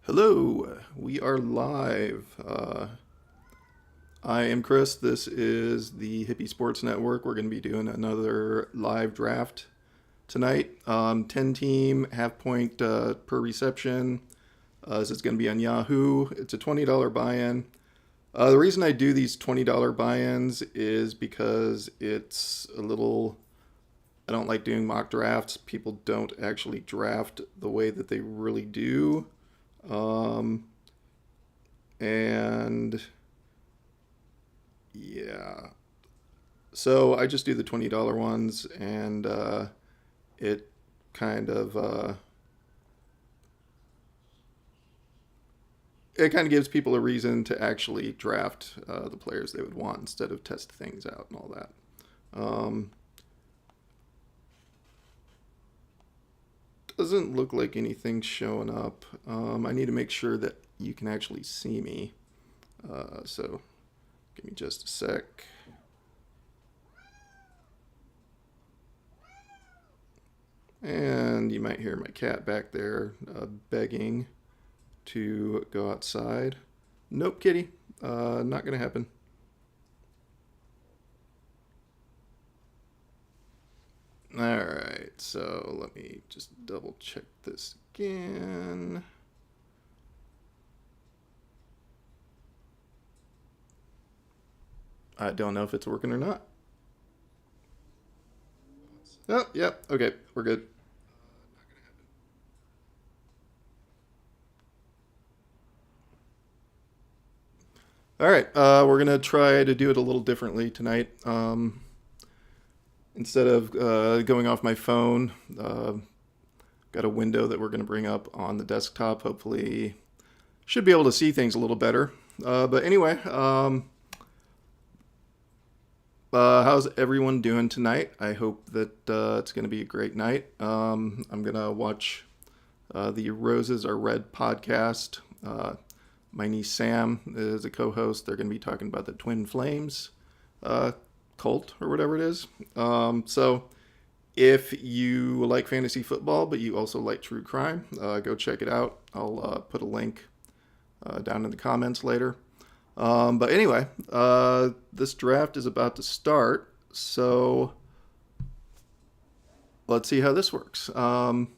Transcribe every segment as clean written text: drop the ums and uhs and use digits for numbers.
Hello, we are live. I am Chris. This is the Hippie Sports Network. We're going to be doing another live draft tonight. 10 team, half point per reception. This is going to be on Yahoo. It's a $20 buy in. The reason I do these $20 buy ins is because it's a little. I don't like doing mock drafts. People don't actually draft the way that they really do. Um, and yeah, so I just do the $20 ones, and it kind of it kind of gives people a reason to actually draft the players they would want instead of test things out and all that. Um, doesn't look like anything's showing up. I need to make sure that you can actually see me. So give me just a sec. And you might hear my cat back there begging to go outside. Nope, kitty. Not going to happen. All right, so let me just double check this again. I don't know if it's working or not. Oh, yep. Yeah, okay, we're good. All right, we're gonna try to do it a little differently tonight. Instead of going off my phone, got a window that we're gonna bring up on the desktop. Hopefully, should be able to see things a little better. But anyway, how's everyone doing tonight? I hope that it's going to be a great night. I'm going to watch the Roses Are Red podcast. My niece Sam is a co host. They're going to be talking about the Twin Flames cult or whatever it is. So if you like fantasy football, but you also like true crime, go check it out. I'll put a link down in the comments later. But anyway, this draft is about to start, so let's see how this works. I've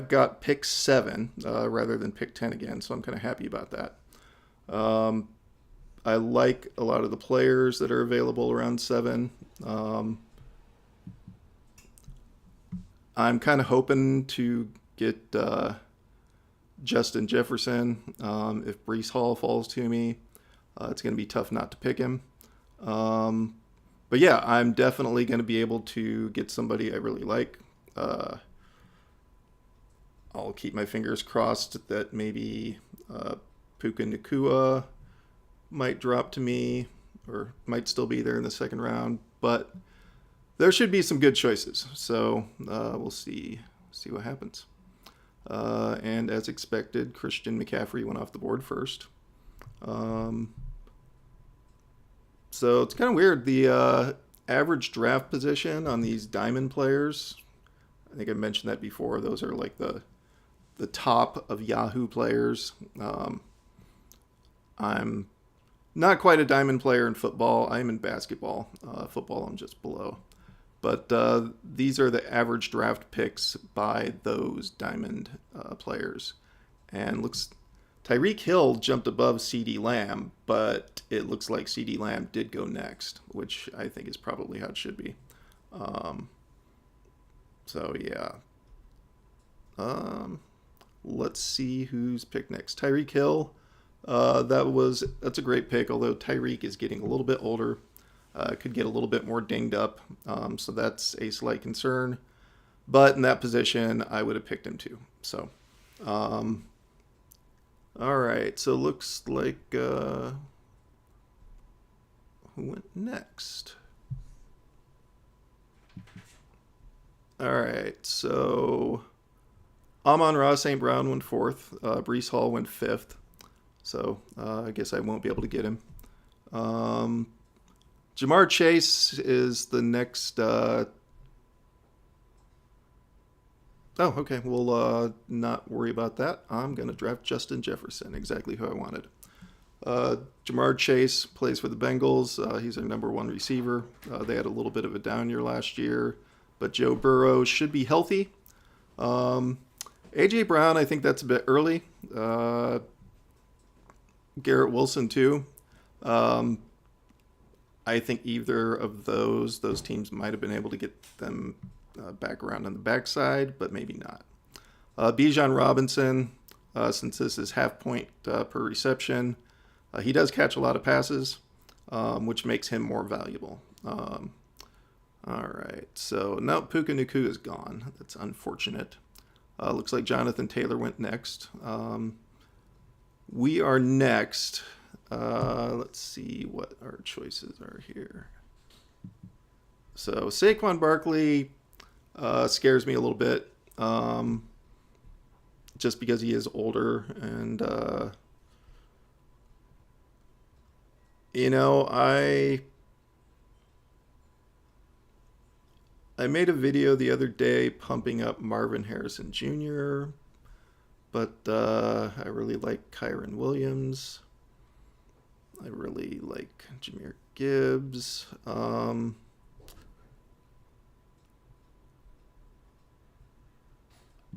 got pick 7 rather than pick 10 again, so I'm kind of happy about that. I like a lot of the players that are available around 7. I'm kind of hoping to get Justin Jefferson. If Brees Hall falls to me, it's going to be tough not to pick him. But yeah, I'm definitely going to be able to get somebody I really like. I'll keep my fingers crossed that maybe Puka Nakua might drop to me or might still be there in the second round. But there should be some good choices. So we'll see what happens. And as expected, Christian McCaffrey went off the board first. So it's kind of weird. The average draft position on these diamond players, I think I mentioned that before. Those are like the top of Yahoo players. I'm not quite a diamond player in football. I'm in basketball. Football, I'm just below. But these are the average draft picks by those diamond players. And looks Tyreek Hill jumped above CeeDee Lamb, but it looks like CeeDee Lamb did go next, which I think is probably how it should be. Um, so yeah. Let's see who's picked next. Tyreek Hill. That's a great pick, although Tyreek is getting a little bit older. Could get a little bit more dinged up, so that's a slight concern. But in that position, I would have picked him too. So, all right. So looks like who went next? All right. So Amon-Ra St. Brown went 4th. Brees Hall went 5th. So I guess I won't be able to get him. Jamar Chase is the next Oh, okay. We'll not worry about that. I'm going to draft Justin Jefferson, exactly who I wanted. Uh, Jamar Chase plays for the Bengals. He's their number one receiver. They had a little bit of a down year last year, but Joe Burrow should be healthy. Um, AJ Brown, I think that's a bit early. Garrett Wilson too. Um, I think either of those teams might have been able to get them back around on the backside, but maybe not. Bijan Robinson, since this is half point per reception, he does catch a lot of passes, which makes him more valuable. All right, so now Puka Nuku is gone. That's unfortunate. Looks like Jonathan Taylor went next. We are next. Let's see what our choices are here. So Saquon Barkley scares me a little bit, just because he is older, and you know, I made a video the other day pumping up Marvin Harrison Jr., but I really like Kyron Williams. I really like Jahmyr Gibbs.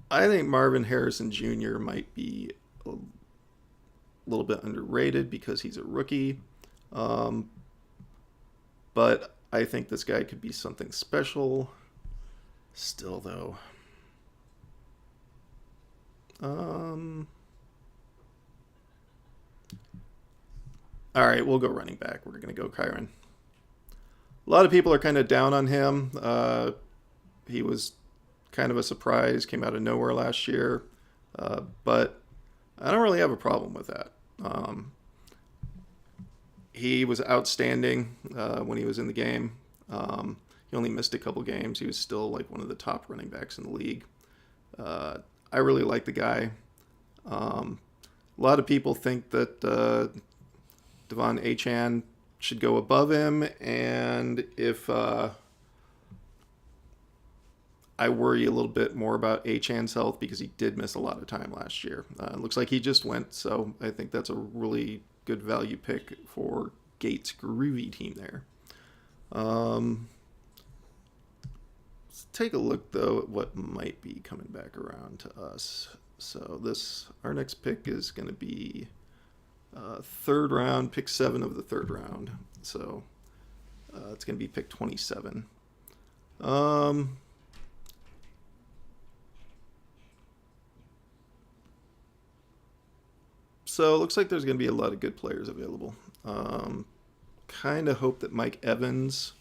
I think Marvin Harrison Jr. might be a little bit underrated because he's a rookie. Um, but I think this guy could be something special. Still, though. All right, we'll go running back. We're going to go Kyron. A lot of people are kind of down on him. He was kind of a surprise, came out of nowhere last year. But I don't really have a problem with that. He was outstanding when he was in the game. He only missed a couple games. He was still like one of the top running backs in the league. I really like the guy. A lot of people think that Devon Achane should go above him, and if I worry a little bit more about Achane's health because he did miss a lot of time last year. Looks like he just went, so I think that's a really good value pick for Gates' groovy team there. Let's take a look though at what might be coming back around to us. So our next pick is going to be third round, pick 7 of the third round. So it's going to be pick 27. So it looks like there's going to be a lot of good players available. Kind of hope that Mike Evans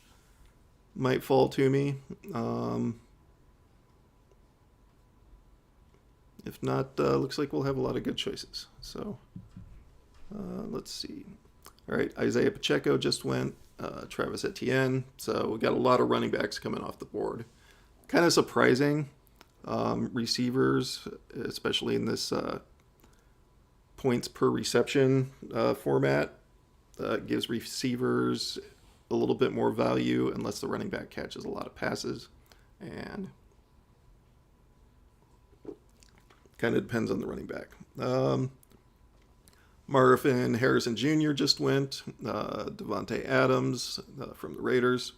might fall to me. If not, looks like we'll have a lot of good choices. So let's see. All right, Isaiah Pacheco just went. Travis Etienne. So we got a lot of running backs coming off the board. Kind of surprising. Receivers, especially in this points per reception format, gives receivers a little bit more value unless the running back catches a lot of passes. And kind of depends on the running back. Marvin Harrison Jr. just went. Devontae Adams from the Raiders.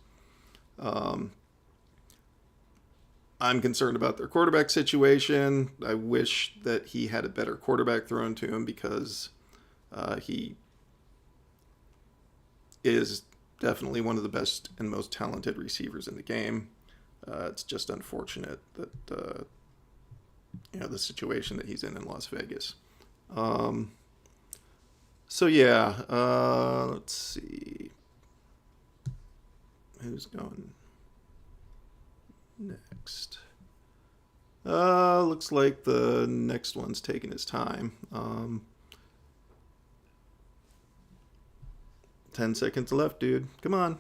I'm concerned about their quarterback situation. I wish that he had a better quarterback thrown to him because he is definitely one of the best and most talented receivers in the game. It's just unfortunate that the situation that he's in Las Vegas. So yeah, let's see who's going next. Looks like the next one's taking his time. 10 seconds left, dude. Come on.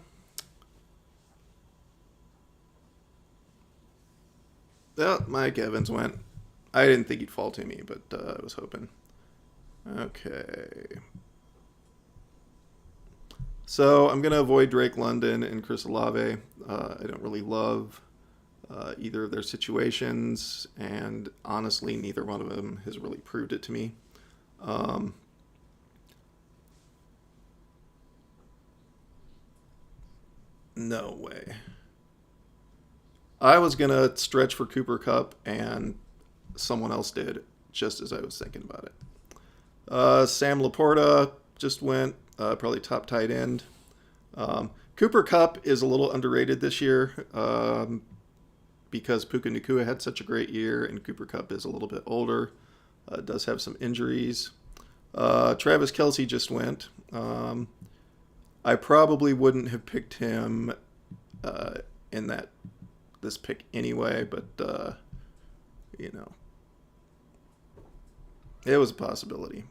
Oh, Mike Evans went. I didn't think he'd fall to me, but I was hoping. Okay. So I'm going to avoid Drake London and Chris Olave. I don't really love either of their situations, and honestly, neither one of them has really proved it to me. Um, no way. I was going to stretch for Cooper Cup, and someone else did, just as I was thinking about it. Sam Laporta just went, probably top tight end. Cooper Cup is a little underrated this year because Puka Nacua had such a great year, and Cooper Cup is a little bit older. Does have some injuries. Travis Kelce just went. I probably wouldn't have picked him in this pick anyway, but you know, it was a possibility.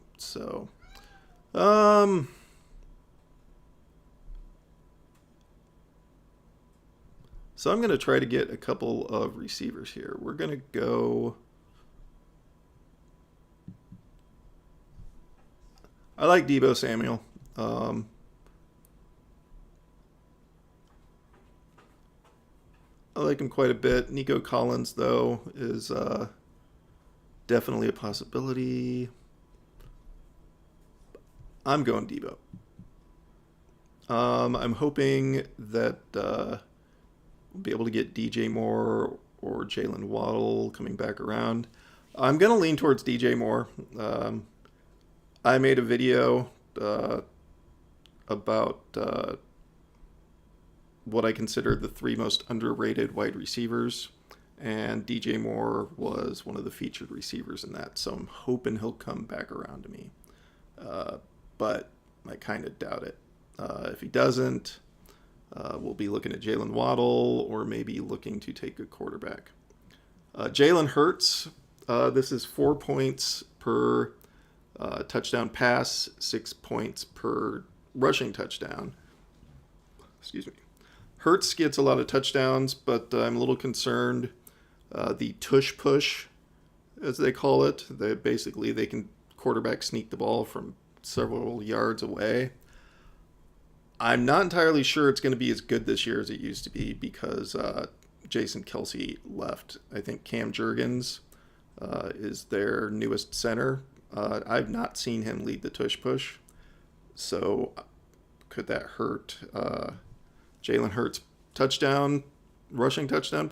Um, so I'm going to try to get a couple of receivers here. We're going to go. I like Deebo Samuel. I like him quite a bit. Nico Collins, though, is definitely a possibility. I'm going Deebo. I'm hoping that we'll be able to get DJ Moore or Jalen Waddle coming back around. I'm going to lean towards DJ Moore. I made a video about what I consider the three most underrated wide receivers, and DJ Moore was one of the featured receivers in that, so I'm hoping he'll come back around to me. But I kind of doubt it. If he doesn't, we'll be looking at Jalen Waddle or maybe looking to take a quarterback. Jalen Hurts, this is 4 points per touchdown pass, 6 points per rushing touchdown. Excuse me. Hurts gets a lot of touchdowns, but I'm a little concerned. The tush push, as they call it, they can quarterback sneak the ball from several yards away. I'm not entirely sure it's going to be as good this year as it used to be because Jason Kelce left. I think Cam Jurgens is their newest center. I've not seen him lead the tush push, so could that hurt Jalen Hurts' rushing touchdown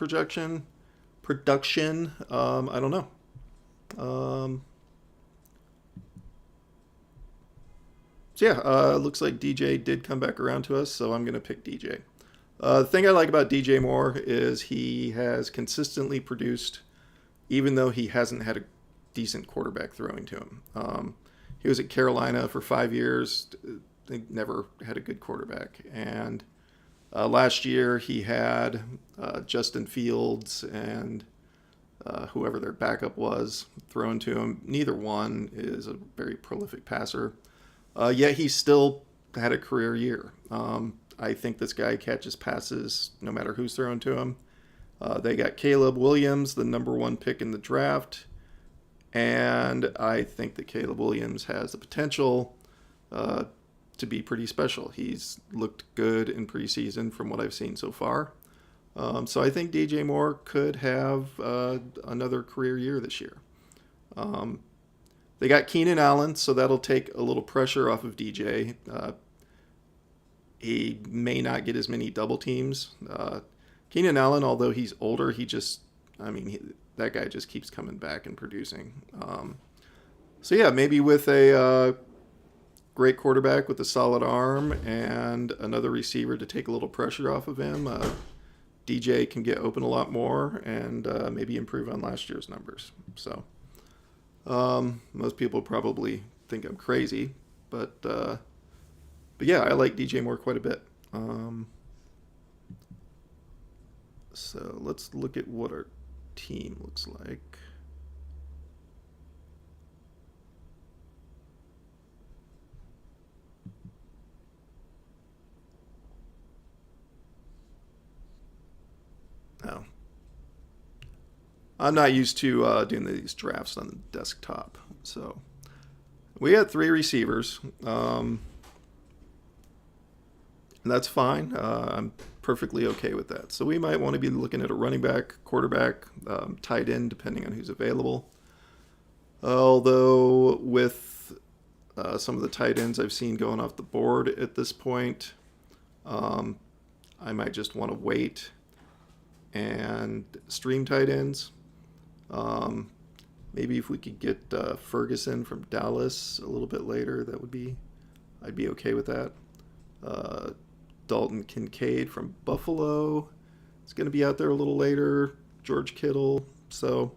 production? I don't know. Looks like DJ did come back around to us, so I'm going to pick DJ. The thing I like about DJ Moore is he has consistently produced, even though he hasn't had a decent quarterback throwing to him. He was at Carolina for 5 years. They never had a good quarterback. And last year he had Justin Fields and whoever their backup was thrown to him. Neither one is a very prolific passer. Yet he still had a career year. I think this guy catches passes no matter who's thrown to him. They got Caleb Williams, the number 1 pick in the draft. And I think that Caleb Williams has the potential to be pretty special. He's looked good in preseason from what I've seen so far. So I think DJ Moore could have another career year this year. They got Keenan Allen, so that'll take a little pressure off of DJ. He may not get as many double teams. Keenan Allen, although he's older, that guy just keeps coming back and producing. Maybe with a great quarterback with a solid arm and another receiver to take a little pressure off of him, DJ can get open a lot more and maybe improve on last year's numbers. So most people probably think I'm crazy, but yeah, I like DJ Moore quite a bit. So let's look at what our team looks like. Oh. I'm not used to doing these drafts on the desktop. So we had 3 receivers. And that's fine. I'm perfectly okay with that. So we might want to be looking at a running back, quarterback, tight end, depending on who's available. Although with some of the tight ends I've seen going off the board at this point, I might just want to wait and stream tight ends. Maybe if we could get Ferguson from Dallas a little bit later, I'd be okay with that. Dalton Kincaid from Buffalo is going to be out there a little later. George Kittle. So,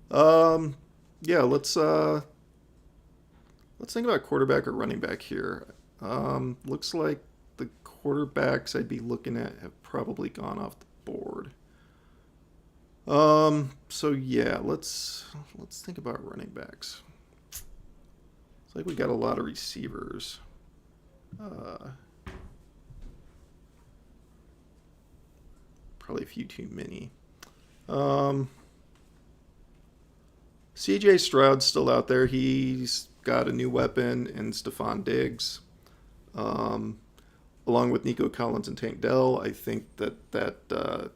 yeah, let's think about quarterback or running back here. Looks like the quarterbacks I'd be looking at have probably gone off the board. So yeah, let's think about running backs. It's like we got a lot of receivers. Probably a few too many. CJ Stroud's still out there. He's got a new weapon in Stephon Diggs. Along with Nico Collins and Tank Dell, I think that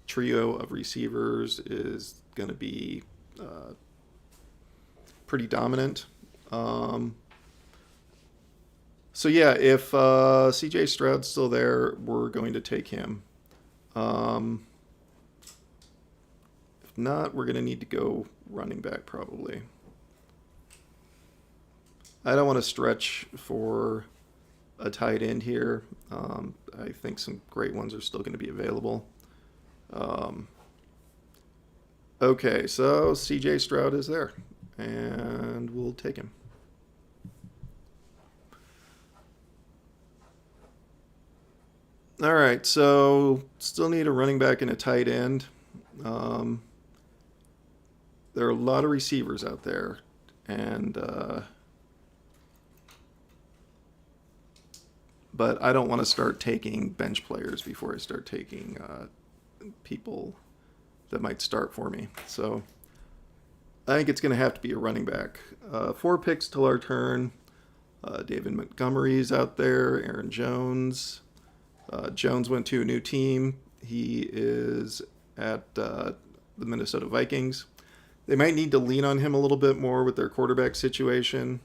trio of receivers is going to be pretty dominant. So yeah, if CJ Stroud's still there, we're going to take him. If not, we're going to need to go running back probably. I don't want to stretch for a tight end here. I think some great ones are still going to be available. Okay, so CJ Stroud is there, and we'll take him. All right, so still need a running back and a tight end. There are a lot of receivers out there, and but I don't want to start taking bench players before I start taking people that might start for me. So I think it's going to have to be a running back. 4 picks till our turn. David Montgomery's out there. Aaron Jones. Jones went to a new team. He is at the Minnesota Vikings. They might need to lean on him a little bit more with their quarterback situation.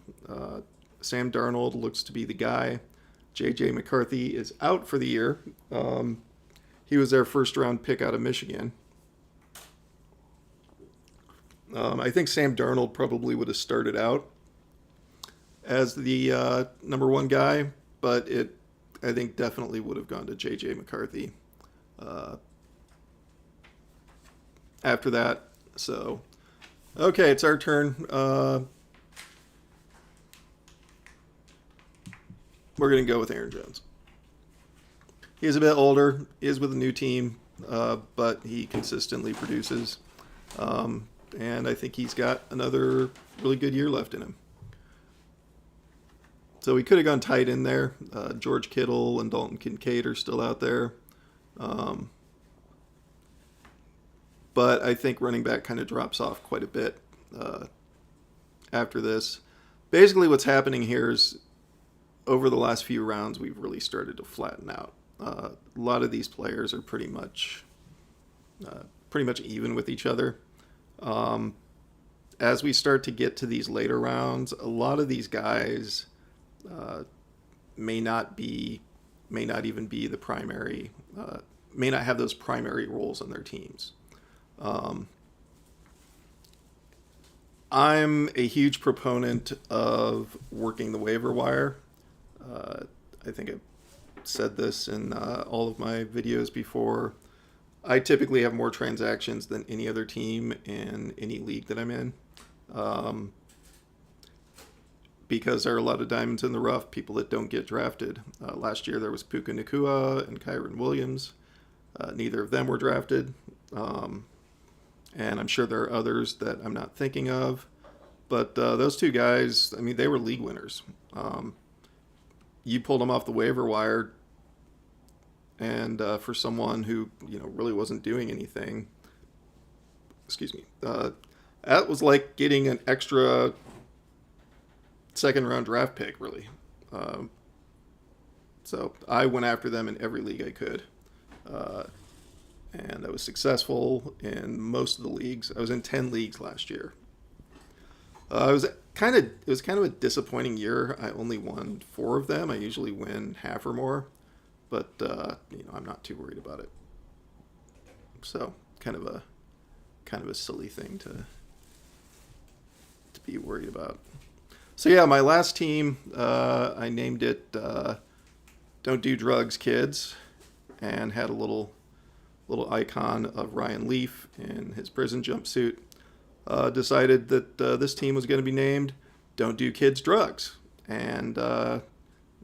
Sam Darnold looks to be the guy. J.J. McCarthy is out for the year. He was their first-round pick out of Michigan. I think Sam Darnold probably would have started out as the number 1 guy, but I think definitely would have gone to J.J. McCarthy after that. So, okay, it's our turn. We're going to go with Aaron Jones. He's a bit older, is with a new team, but he consistently produces. And I think he's got another really good year left in him. So we could have gone tight in there. George Kittle and Dalton Kincaid are still out there. But I think running back kind of drops off quite a bit after this. Basically what's happening here is over the last few rounds, we've really started to flatten out. A lot of these players are pretty much even with each other. As we start to get to these later rounds, a lot of these guys may not even be the primary, may not have those primary roles on their teams. I'm a huge proponent of working the waiver wire. I think I've said this in all of my videos before. I typically have more transactions than any other team in any league that I'm in. Because there are a lot of diamonds in the rough, people that don't get drafted. Last year there was Puka Nacua and Kyron Williams. Neither of them were drafted. And I'm sure there are others that I'm not thinking of. But those 2 guys, I mean, they were league winners. You pulled them off the waiver wire, and for someone who really wasn't doing anything, that was like getting an extra second-round draft pick, really. So I went after them in every league I could. uh, and I was successful in most of the leagues. I was in 10 leagues last year. It was kind of a disappointing year. I only won 4 of them. I usually win half or more, but I'm not too worried about it. So kind of a silly thing to be worried about. So yeah, my last team, I named it "Don't Do Drugs, Kids," and had a little icon of Ryan Leaf in his prison jumpsuit. Decided that this team was going to be named "Don't Do Kids Drugs," and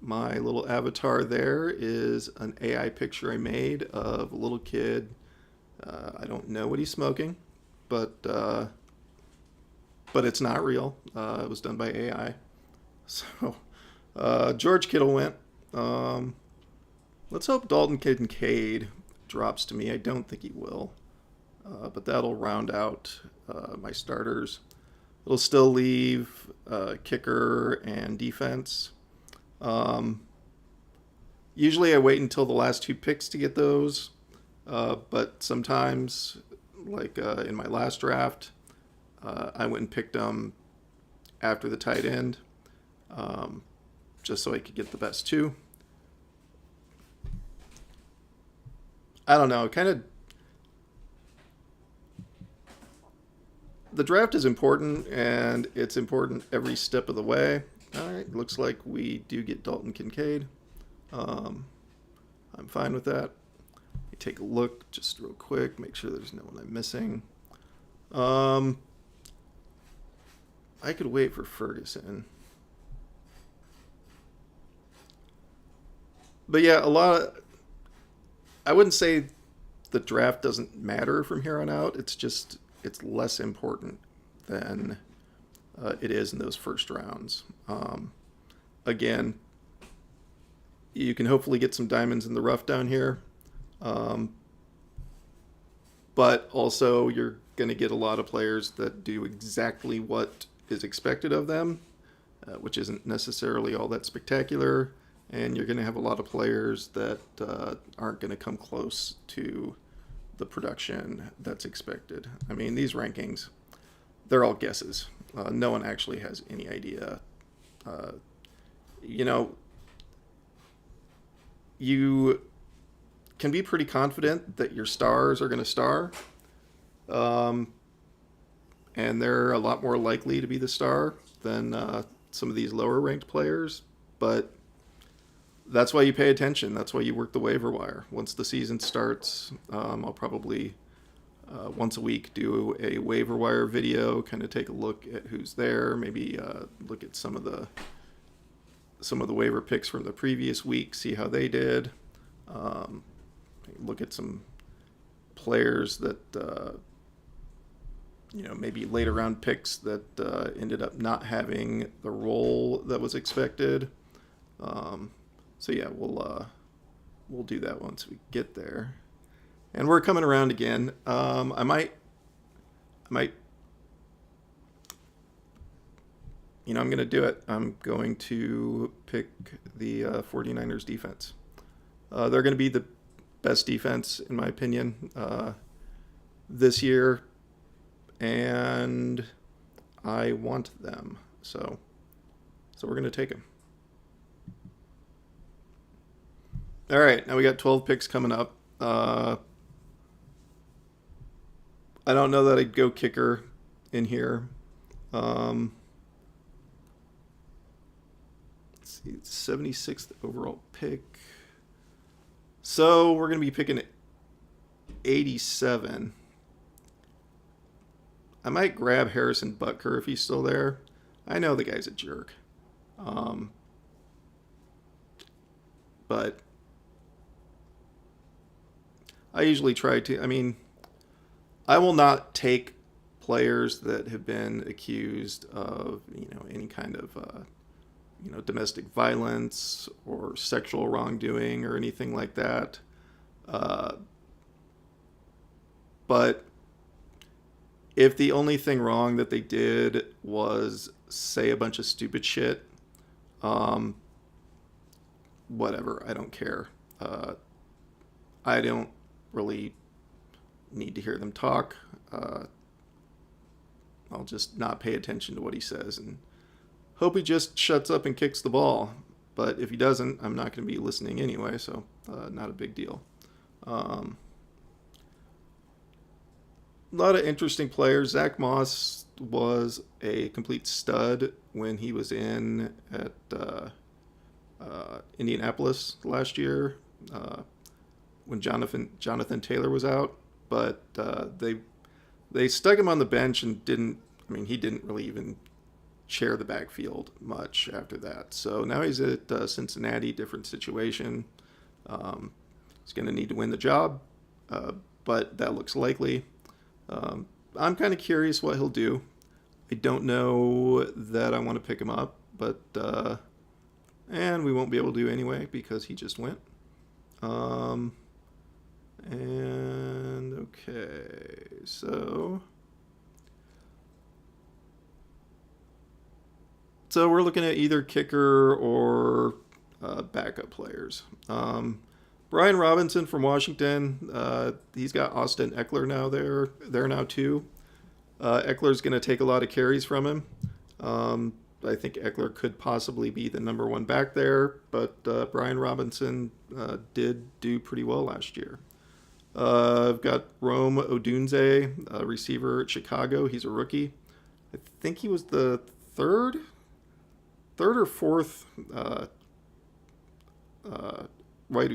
my little avatar there is an AI picture I made of a little kid. I don't know what he's smoking, but it's not real. It was done by AI. So George Kittle went. Let's hope Dalton Kincaid drops to me. I don't think he will, but that'll round out my starters. It'll still leave kicker and defense. Usually I wait until the last 2 picks to get those, but sometimes, like in my last draft, I went and picked them after the tight end, just so I could get the best 2. I don't know, the draft is important, and it's important every step of the way. All right, looks like we do get Dalton Kincaid. I'm fine with that. Let me take a look just real quick, make sure there's no one I'm missing. I could wait for Ferguson. But yeah, I wouldn't say the draft doesn't matter from here on out. It's less important than it is in those first rounds. Again, you can hopefully get some diamonds in the rough down here. But also you're going to get a lot of players that do exactly what is expected of them, which isn't necessarily all that spectacular. And you're going to have a lot of players that aren't going to come close to the production that's expected. I mean, these rankings, they're all guesses. No one actually has any idea. You can be pretty confident that your stars are going to star. And they're a lot more likely to be the star than some of these lower ranked players. But that's why you pay attention. That's why you work the waiver wire. Once the season starts, I'll probably once a week do a waiver wire video, kind of take a look at who's there, maybe look at some of the waiver picks from the previous week, see how they did. Look at some players that maybe later round picks that ended up not having the role that was expected. So yeah, we'll do that once we get there. And we're coming around again. I might, I'm going to do it. I'm going to pick the 49ers defense. They're going to be the best defense, in my opinion, this year. And I want them. So we're going to take them. All right, now we got 12 picks coming up. I don't know that I'd go kicker in here. Let's see, 76th overall pick. So we're going to be picking 87. I might grab Harrison Butker if he's still there. I know the guy's a jerk. But I usually try to, I will not take players that have been accused of, any kind of, domestic violence or sexual wrongdoing or anything like that. But if the only thing wrong that they did was say a bunch of stupid shit, whatever, I don't care. I don't really need to hear them talk. I'll just not pay attention to what he says and hope he just shuts up and kicks the ball. But if he doesn't, I'm not going to be listening anyway, so not a big deal. A lot of interesting players. Zach Moss was a complete stud when he was in at Indianapolis last year when Jonathan Taylor was out, but they stuck him on the bench and didn't. I mean, he didn't really even share the backfield much after that. So now he's at Cincinnati, different situation. He's going to need to win the job, but that looks likely. I'm kind of curious what he'll do. I don't know that I want to pick him up, but and we won't be able to anyway because he just went. And okay, so we're looking at either kicker or backup players. Brian Robinson from Washington, he's got Austin Eckler now there now too. Eckler's going to take a lot of carries from him. I think Eckler could possibly be the number one back there, but Brian Robinson did do pretty well last year. I've got Rome Odunze, a receiver at Chicago. He's a rookie. I think he was the third or fourth wide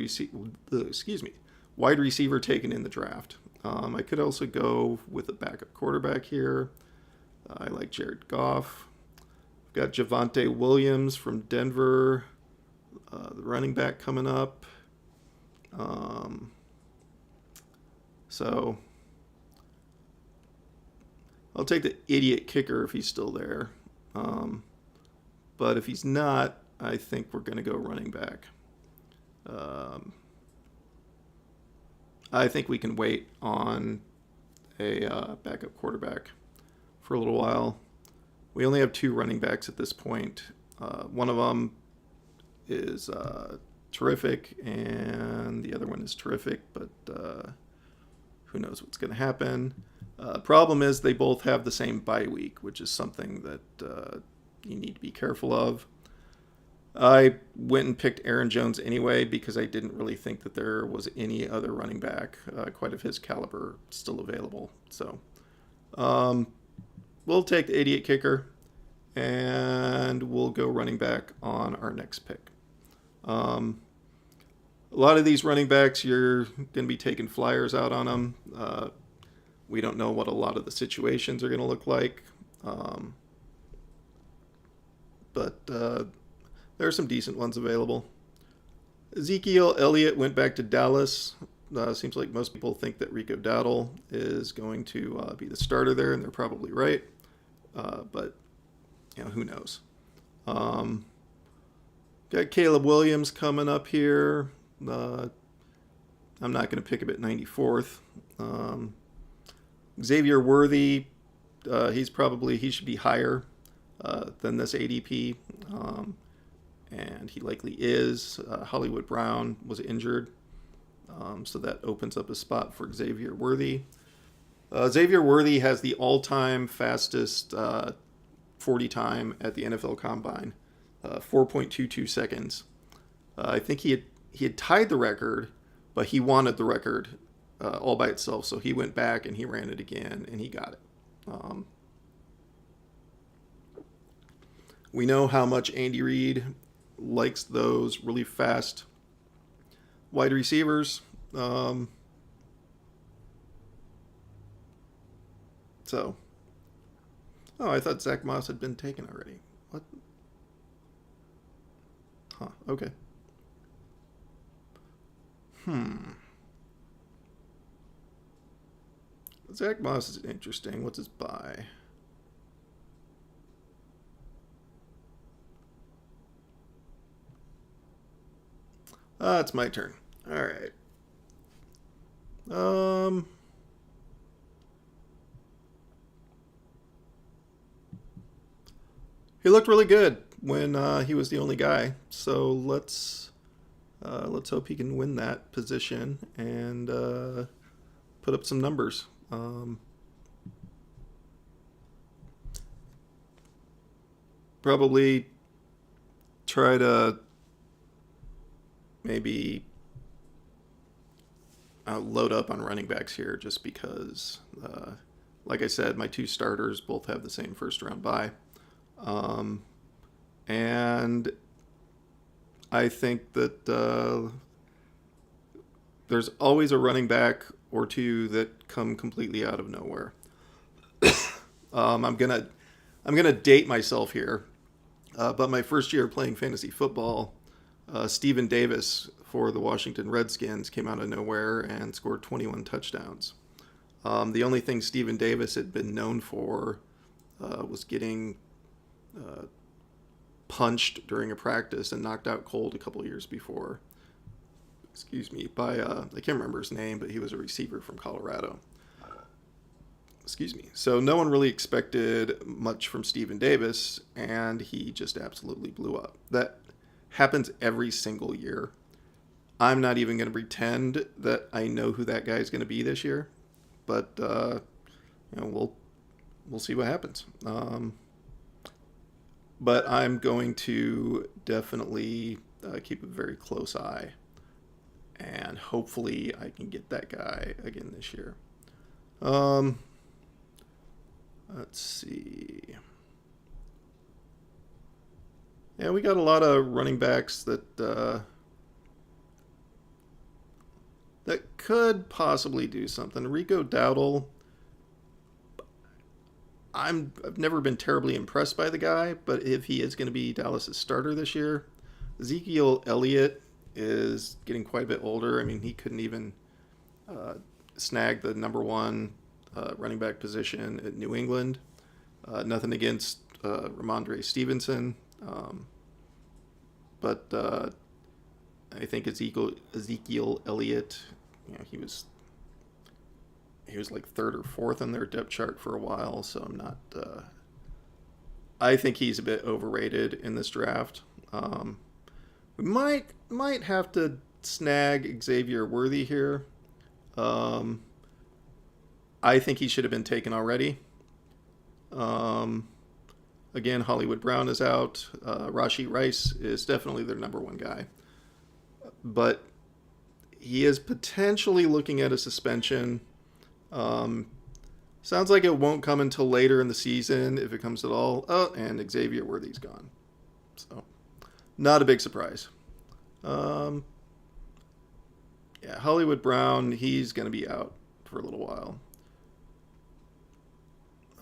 receiver taken in the draft. I could also go with a backup quarterback here. I like Jared Goff. I've got Javonte Williams from Denver, the running back coming up. So I'll take the idiot kicker if he's still there. But if he's not, I think we're going to go running back. I think we can wait on a backup quarterback for a little while. We only have 2 running backs at this point. One of them is terrific, and the other one is terrific, but who knows what's going to happen. Problem is they both have the same bye week, which is something that you need to be careful of. I went and picked Aaron Jones anyway because I didn't really think that there was any other running back quite of his caliber still available. So we'll take the idiot kicker, and we'll go running back on our next pick. A lot of these running backs, you're going to be taking flyers out on them. We don't know what a lot of the situations are going to look like. But there are some decent ones available. Ezekiel Elliott went back to Dallas. Seems like most people think that Rico Dowdle is going to be the starter there, and they're probably right. But who knows? Got Caleb Williams coming up here. I'm not going to pick him at 94th. Xavier Worthy, he should be higher than this ADP, and he likely is. Hollywood Brown was injured, so that opens up a spot for Xavier Worthy. Xavier Worthy has the all-time fastest 40 time at the NFL Combine, 4.22 seconds. I think he had tied the record, but he wanted the record all by itself, so he went back and he ran it again, and he got it. We know how much Andy Reid likes those really fast wide receivers. I thought Zach Moss had been taken already. What? Huh, okay. Zach Moss is interesting. What's his buy? It's my turn. All right. He looked really good when he was the only guy. So let's Let's hope he can win that position and put up some numbers. Probably try to maybe load up on running backs here just because, like I said, my two starters both have the same first round bye. And I think that there's always a running back or two that come completely out of nowhere. I'm gonna date myself here, but my first year playing fantasy football, Stephen Davis for the Washington Redskins came out of nowhere and scored 21 touchdowns. The only thing Stephen Davis had been known for was getting punched during a practice and knocked out cold a couple of years before. By I can't remember his name, but he was a receiver from Colorado. So no one really expected much from Stephen Davis, and he just absolutely blew up. That happens every single year. I'm not even going to pretend that I know who that guy is going to be this year, but we'll see what happens. But I'm going to definitely keep a very close eye, and hopefully I can get that guy again this year. Let's see. Yeah, we got a lot of running backs that that could possibly do something. Rico Dowdle, I've never been terribly impressed by the guy, but if he is going to be Dallas's starter this year, Ezekiel Elliott is getting quite a bit older. I mean, he couldn't even snag the number one running back position at New England. Nothing against Ramondre Stevenson, but I think Ezekiel Elliott, he was like third or fourth on their depth chart for a while, so I'm not. I think he's a bit overrated in this draft. We might have to snag Xavier Worthy here. I think he should have been taken already. Again, Hollywood Brown is out. Rashee Rice is definitely their number one guy. But he is potentially looking at a suspension. Sounds like it won't come until later in the season, if it comes at all. Oh, and Xavier Worthy's gone. So, not a big surprise. Yeah, Hollywood Brown, he's going to be out for a little while.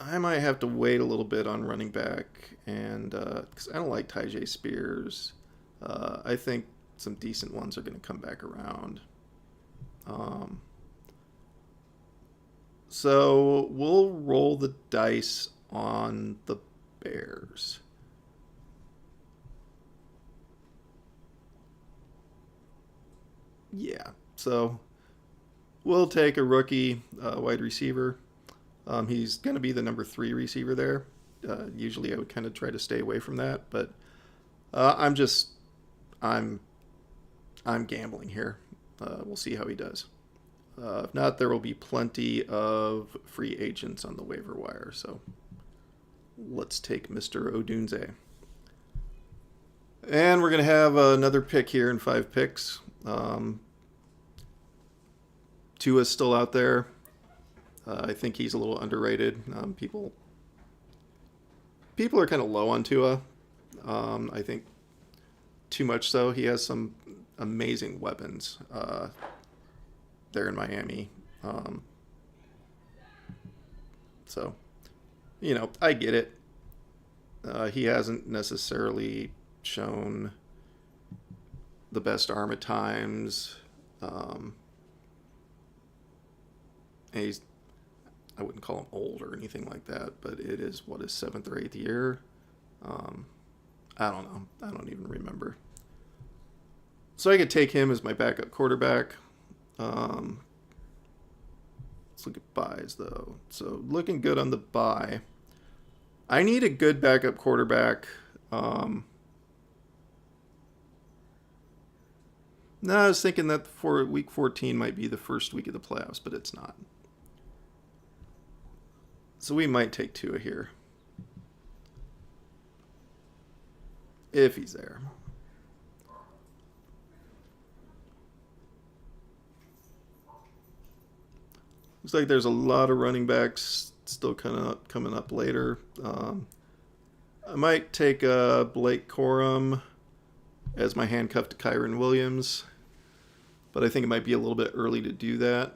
I might have to wait a little bit on running back, and because I don't like Tyjae Spears. I think some decent ones are going to come back around. So we'll roll the dice on the Bears. Yeah, so we'll take a rookie wide receiver. He's going to be the number 3 receiver there. Usually I would kind of try to stay away from that, but I'm gambling here. We'll see how he does. If not, there will be plenty of free agents on the waiver wire. So let's take Mr. Odunze. And we're going to have another pick here in 5 picks. Tua's still out there. I think he's a little underrated. People are kind of low on Tua. I think too much so. He has some amazing weapons there in Miami. So, I get it. He hasn't necessarily shown the best arm at times. I wouldn't call him old or anything like that, but it is, his 7th or 8th year? I don't know. I don't even remember. So I could take him as my backup quarterback. Let's look at buys, though. So looking good on the buy. I need a good backup quarterback. No, I was thinking that for week 14 might be the first week of the playoffs, but it's not. So we might take Tua here. If he's there. Looks like there's a lot of running backs still coming up later. I might take Blake Corum as my handcuff to Kyron Williams, but I think it might be a little bit early to do that.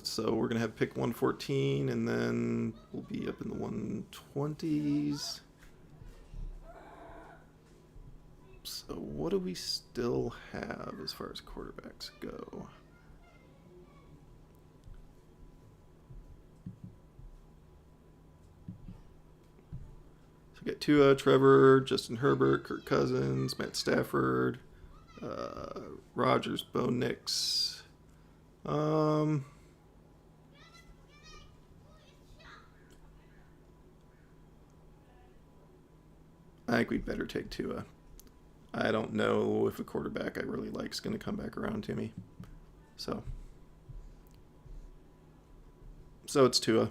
So we're going to have pick 114, and then we'll be up in the 120s. So what do we still have as far as quarterbacks go? So we got Tua, Trevor, Justin Herbert, Kirk Cousins, Matt Stafford, Rodgers, Bo Nix. I think we'd better take Tua. I don't know if a quarterback I really like is going to come back around to me. So it's Tua.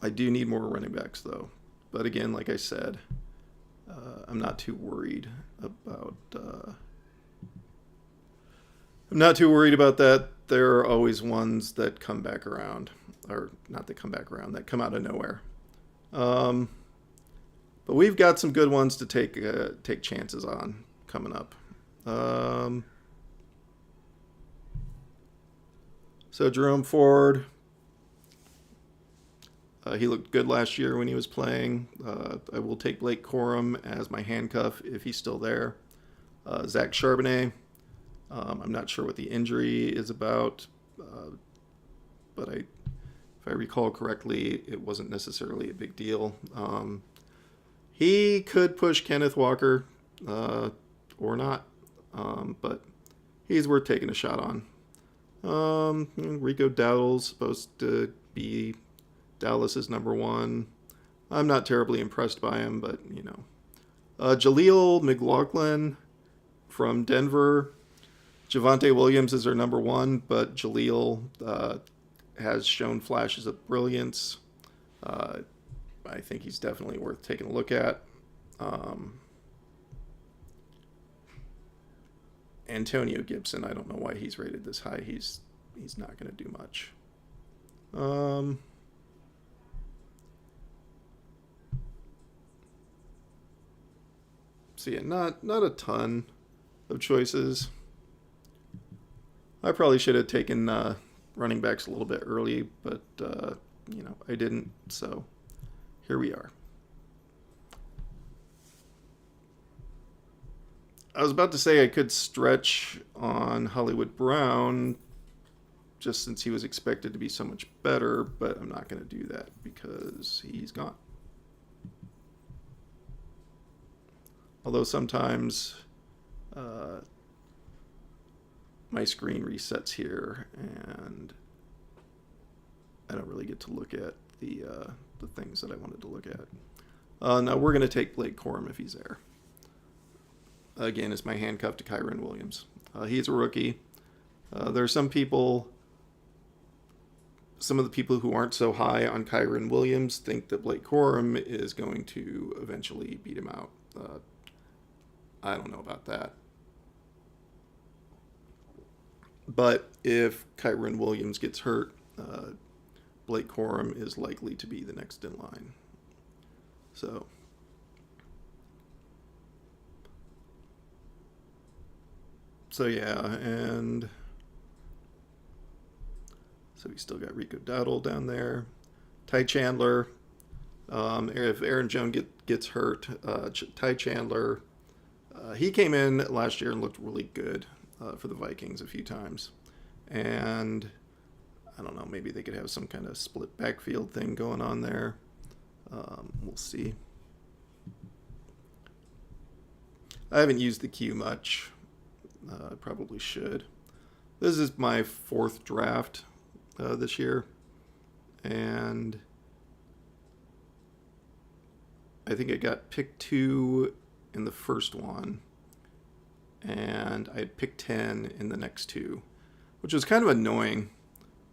I do need more running backs, though. But again, like I said, I'm not too worried about. I'm not too worried about that. There are always ones that come back around, or not that come back around, that come out of nowhere. But we've got some good ones to take chances on coming up. So Jerome Ford, he looked good last year when he was playing. I will take Blake Corum as my handcuff if he's still there. Zach Charbonnet, I'm not sure what the injury is about, but if I recall correctly, it wasn't necessarily a big deal. He could push Kenneth Walker or not, but he's worth taking a shot on. Rico Dowdle's supposed to be Dallas's number one. I'm not terribly impressed by him, but you know. Jaleel McLaughlin from Denver. Javonte Williams is our number one, but Jaleel has shown flashes of brilliance. I think he's definitely worth taking a look at. Antonio Gibson, I don't know why he's rated this high. He's not going to do much. So yeah, not a ton of choices. I probably should have taken running backs a little bit early, but I didn't. So here we are. I was about to say I could stretch on Hollywood Brown just since he was expected to be so much better, but I'm not going to do that because he's gone. Although sometimes my screen resets here and I don't really get to look at the things that I wanted to look at. Now we're going to take Blake Corum if he's there. Again, as my handcuff to Kyron Williams. He's a rookie. There are some of the people who aren't so high on Kyron Williams think that Blake Corum is going to eventually beat him out. I don't know about that. But if Kyron Williams gets hurt, Blake Corum is likely to be the next in line. So yeah, and so we still got Rico Dowdle down there. Ty Chandler. If Aaron Jones gets hurt, Ty Chandler, he came in last year and looked really good for the Vikings a few times. And I don't know, maybe they could have some kind of split backfield thing going on there. We'll see. I haven't used the queue much. I probably should. This is my fourth draft this year. And I think I got pick 2 in the first one, and I had pick 10 in the next 2, which was kind of annoying.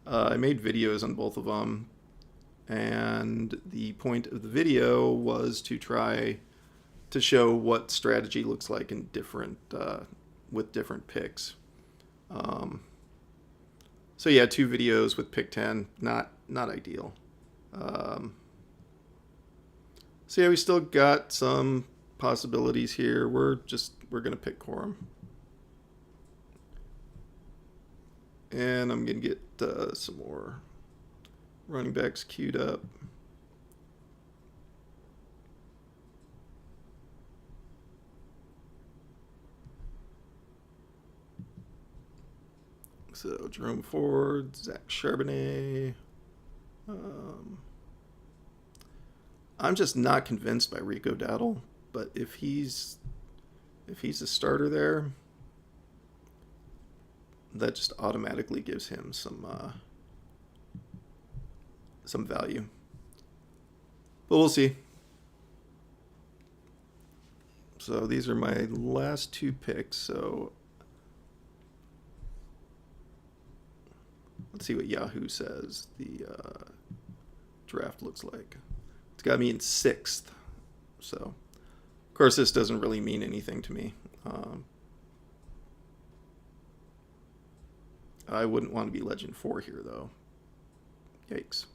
I made videos on both of them, and the point of the video was to try to show what strategy looks like in different with different picks. So yeah, 2 videos with pick 10, not ideal. So yeah, we still got some possibilities here. We're gonna pick Corum, and I'm gonna get some more running backs queued up. So Jerome Ford, Zach Charbonnet. I'm just not convinced by Rico Dowdle, but if he's a starter there, that just automatically gives him some value. But we'll see. So these are my last 2 picks. So let's see what Yahoo says the draft looks like. It's got me in 6th. So, of course, this doesn't really mean anything to me. I wouldn't want to be Legend 4 here, though. Yikes.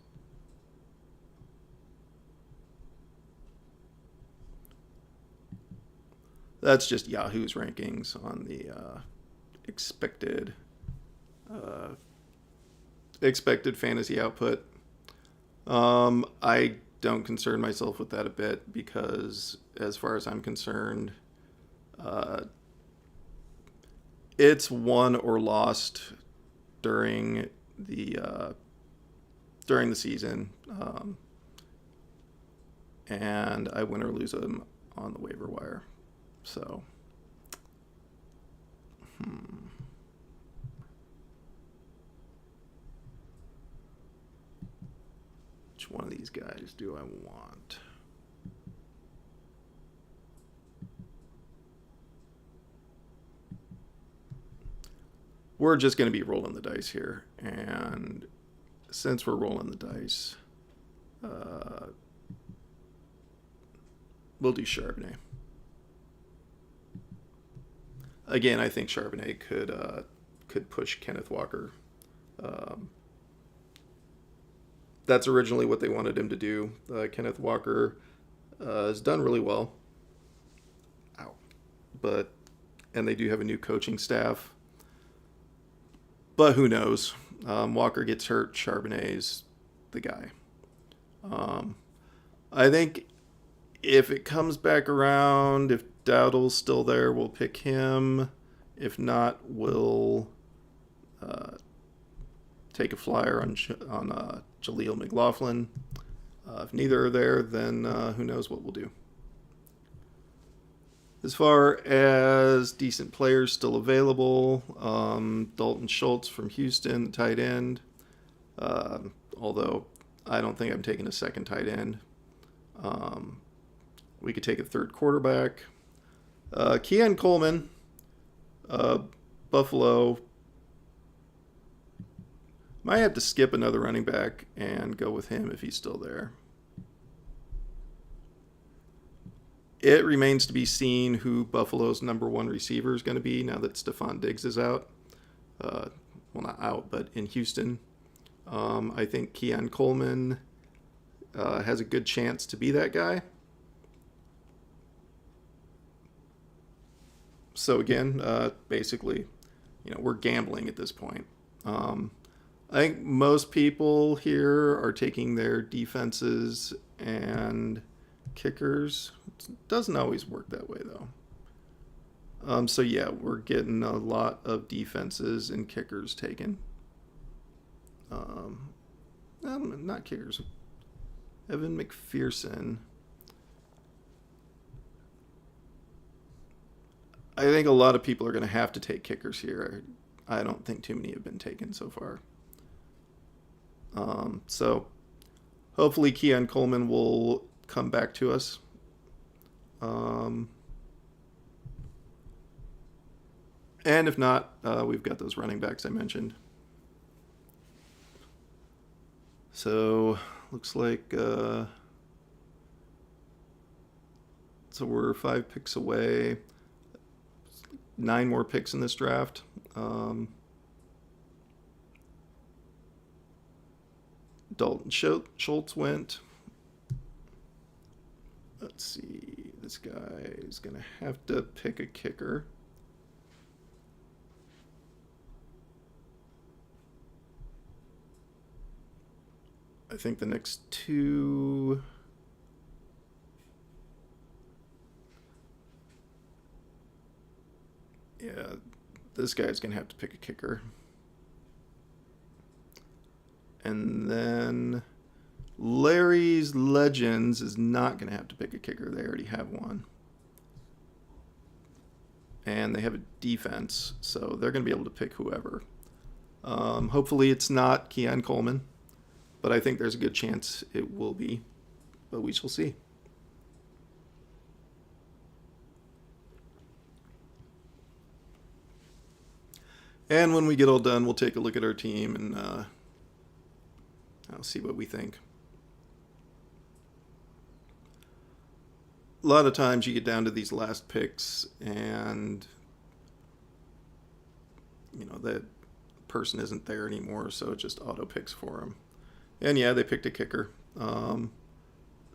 That's just Yahoo's rankings on the expected fantasy output. I don't concern myself with that a bit because, as far as I'm concerned, it's won or lost during the season, and I win or lose them on the waiver wire. So, which one of these guys do I want? We're just going to be rolling the dice here, and since we're rolling the dice, we'll do Charbonnet. Again, I think Charbonnet could push Kenneth Walker. That's originally what they wanted him to do. Kenneth Walker has done really well. Ow. And they do have a new coaching staff. But who knows? Walker gets hurt, Charbonnet's the guy. I think if it comes back around, if Dowdle's still there, we'll pick him. If not, we'll take a flyer on Jaleel McLaughlin. If neither are there, then who knows what we'll do. As far as decent players still available, Dalton Schultz from Houston, tight end. Although I don't think I'm taking a second tight end. We could take a third quarterback. Keon Coleman, Buffalo. Might have to skip another running back and go with him if he's still there. It remains to be seen who Buffalo's number 1 receiver is going to be now that Stephon Diggs is out. Well, not out, but in Houston. I think Keon Coleman has a good chance to be that guy. So again, basically, we're gambling at this point. I think most people here are taking their defenses and kickers. It doesn't always work that way, though. So yeah, we're getting a lot of defenses and kickers taken. Not kickers. Evan McPherson. I think a lot of people are going to have to take kickers here. I don't think too many have been taken so far. So hopefully Keon Coleman will come back to us And if not, we've got those running backs I mentioned. So looks like so we're 5 picks away. 9 more picks in this draft. Dalton Schultz went. Let's see. This guy is going to have to pick a kicker. I think the next 2... Yeah, this guy's going to have to pick a kicker. And then Larry's Legends is not going to have to pick a kicker. They already have one. And they have a defense, so they're going to be able to pick whoever. Hopefully it's not Keon Coleman, but I think there's a good chance it will be. But we shall see. And when we get all done, we'll take a look at our team and I'll see what we think. A lot of times you get down to these last picks and that person isn't there anymore, so it just auto picks for them. And yeah, they picked a kicker.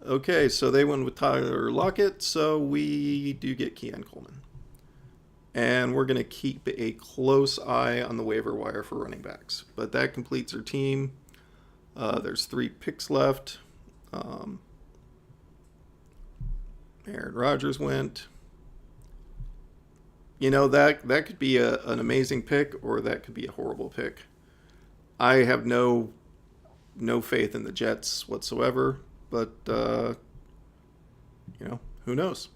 Okay, so they went with Tyler Lockett, so we do get Keon Coleman. And we're going to keep a close eye on the waiver wire for running backs. But that completes our team. There's 3 picks left. Aaron Rodgers went. That could be an amazing pick, or that could be a horrible pick. I have no faith in the Jets whatsoever, but who knows?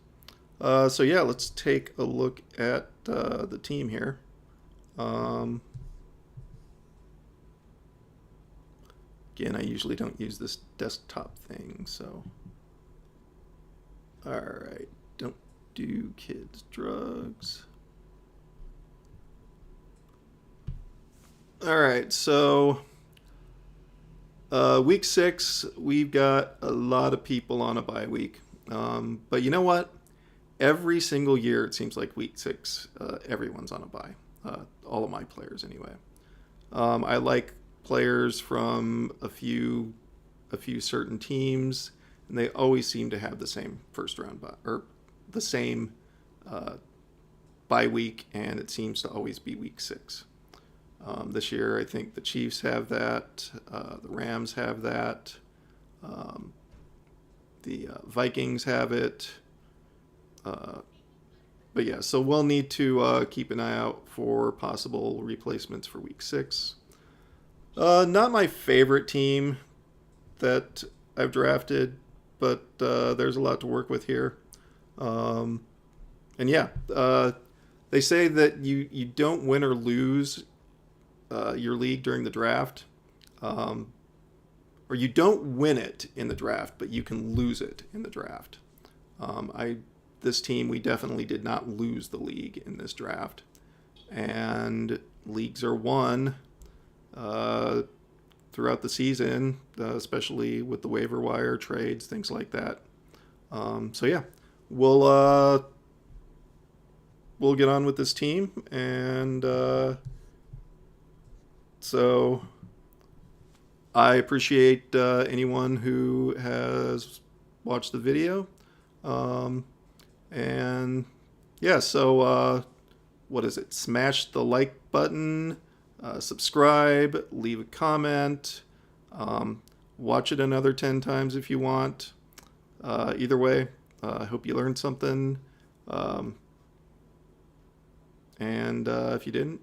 So yeah, let's take a look at the team here. Again, I usually don't use this desktop thing, so. All right, don't do kids' drugs. All right, so week 6, we've got a lot of people on a bye week. But you know what? Every single year, it seems like week 6, everyone's on a bye. All of my players, anyway. I like players from a few certain teams, and they always seem to have the same first round bye, or the same bye week, and it seems to always be week 6. This year, I think the Chiefs have that, the Rams have that, the Vikings have it. But yeah, so we'll need to keep an eye out for possible replacements for week 6. Not my favorite team that I've drafted, but there's a lot to work with here. And yeah, they say that you don't win or lose your league during the draft, or you don't win it in the draft, but you can lose it in the draft. This team, we definitely did not lose the league in this draft. And leagues are won throughout the season, especially with the waiver wire trades, things like that. So yeah, we'll get on with this team. And so I appreciate anyone who has watched the video. And yeah, so what is it? Smash the like button, subscribe, leave a comment, watch it another 10 times if you want. Either way, I hope you learned something. And if you didn't,